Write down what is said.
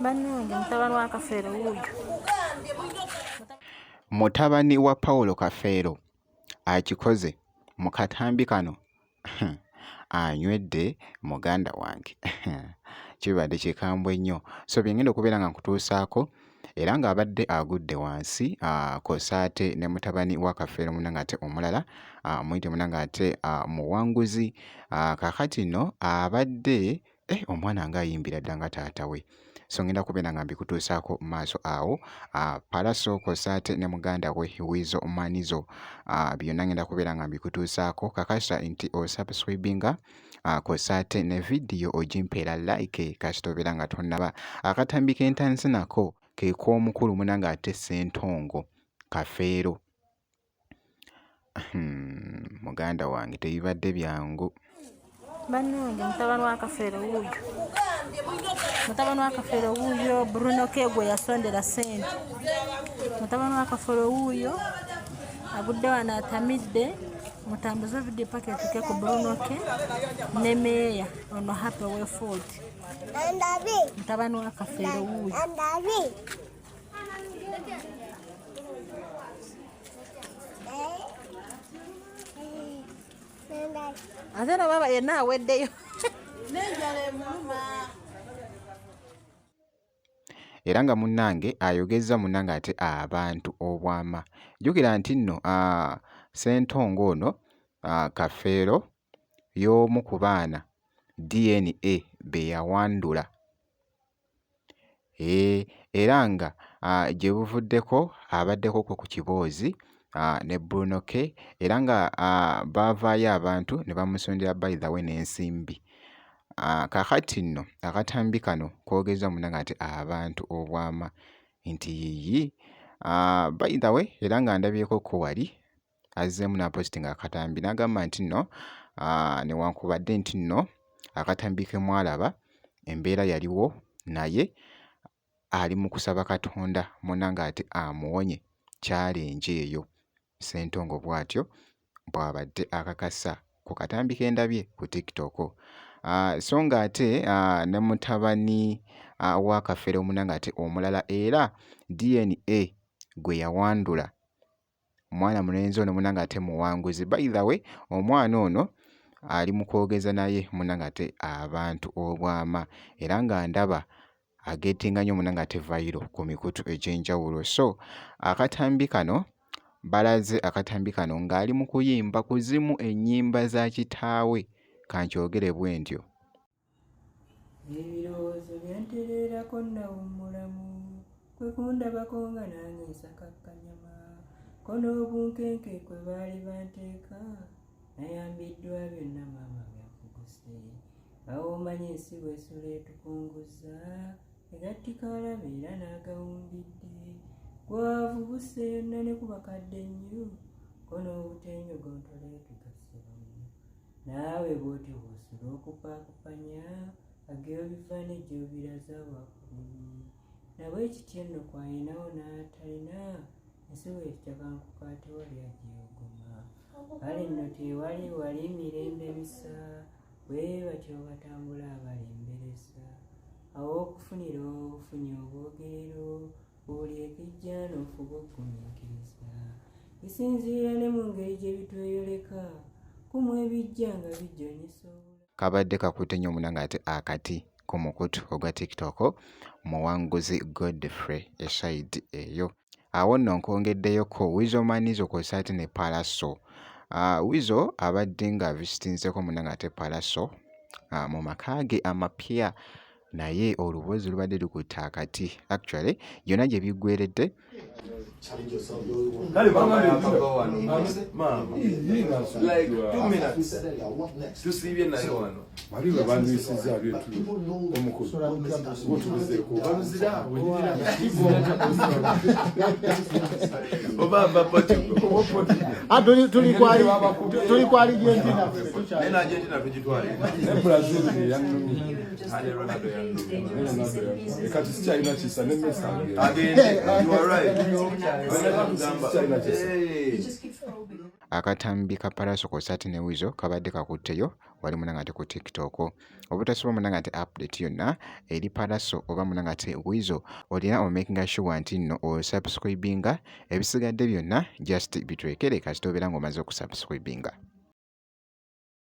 Bannange mutabani wa Kafeero wuuyo. Mutabani wa Paulo Kafeero akikoze mu katambi kano anywedde muganda wange kibadde kikambwe nnyo. So byengenda okubeera nga nkutuusaako era ng'abadde agudde wansi kw'ossa ate ne mutabani wa Kafeero munnange ate omulala muyite munnange ate muwanguzi. Kaakati nno abadde omwana ng'ayimbira dda nga taata we. So ngenda kubeera nga mbikutuusaako mu maaso awo. Pallaso kw'ossa ate ne muganda we Wizo Manizo byonna ngenda kubeera nga mbikutuusaako. Kakasa nti osubscribinga kw'ossa ate ne vidiyo ogimpeera like kasita obeera nga tonnaba. Akatambi k'entansi nako ke k'omukulu munnange ate Ssentongo Kafeero. Muganda wange tebibadde byangu. Bannange mutabani wa Kafeero wuuyo. Mutabani wa Kafeero wuuyo Bruno K gwe yasondera ssente. Mutabani wa Kafeero wuuyo agudde wano atamidde. Mutambuze video packet ke ku Bruno K ne meeya ono Happy Way Food. Mutabani wa Kafeero wuuyo. Ate no baba yenna aweddeyo. Era nga munnange ayogezza munnange ate abantu obwama. Jjukira nti nno Ssentongo ono Kafeero y'omu ku baana DNA be yawandula. Era nga gye buvuddeko abaddeko ku kiboozi ne Bruno K era nga baavaayo abantu ne bamusondera by the way n'ensimbi. Kaakati nno akatambi kano koogeza munnange ate abantu obwama nti yiyi by the way era nga ndabyeko ko wali azzeemu n'apositinga akatambi n'agamba nti nno newankubadde nti nno akatambi ke mwalaba embeera yaliwo naye ali mu kusaba Katonda munnange ate amuwonye challenge eyo. Ssentongo bw'atyo bw'abadde akakasa ku katambi ke ndabye ku TikTok. So nga ate ne mutabani wa Kafeero munnange ate omulala era DNA gwe yawandula mwana mulenzi ono munnange ate muwanguzi. By the way omwana ono ali mu kwogeza naye munnange ate abantu obwama era nga ndaba agetinga nnyo munnange ate vayiro ku mikutu egy'enjawulo. So akatambi kano balaze akatambi kano ng'ali mu kuyimba kuzimu ennyimba za kitaawe kankyogere bwe ntyo. Ebirowoozo byantereerako nawummulamu kwe kundabako nga nange nsakakkanyama ko n'obunkenke kwe baali banteeka nayambiddwa byonna maama byakuguse awo omanyi ensi bw'esula etukunguza egattikalabe era n'agawumbidde gwavubuse yonna ne ku bakadde nnyo ko n'obutenyogontole tugasiramu naawe bw'oti bw'osula okupaakupanya ageobivaane gy'obiraza wakulumi nabwe ekityo nno kwayinawo n'atalina ensi bw'ekitakankuka ate wali agyeyogoma kale nno tewali wali mirembe bisa bwe batyo batambula abalembereza awo okufunira obufunye obwogerero buli ekijja n'ofuba okugumiikiriza bisinziira ne mu ngeri gye bitweyoleka kumu ebijja nga bijjonyesa kabadde kakutte nnyo munnange ate akati ku mukutu ogwa TikTok muwanguzi Godfrey eside eyo. Awo nno nkwongeddeyoko Wizo Manizo kw'ossa ate ne Pallaso. Wizo abadde nga visitinzeko munnange ate Pallaso mu maka ge amapya naye olubozi lubadde lukutte akati. Actually byonna gye biggweredde Kale mama yakava wano mama like 2 minutes tusibye nayo wano bali babandisiza byetu omukulu botubizeeko banuzira obamba poti tuli kwa Argentina nena Argentina tujitwale ne Brazil yannu ale Ronaldo yannu ekati sikyalina kisa ne Messi agende you are right akatambi ka Pallaso kosaati ne Weasel kabadde kakutteyo wali munangate ku TikTok. Obutasobola munangate update yonna eri Pallaso oba munangate Weasel olina omakinga sure nti nno osubscribinga, ebisigadde byonna just bitwekere kasita obeera ng'omaze okusubscribinga.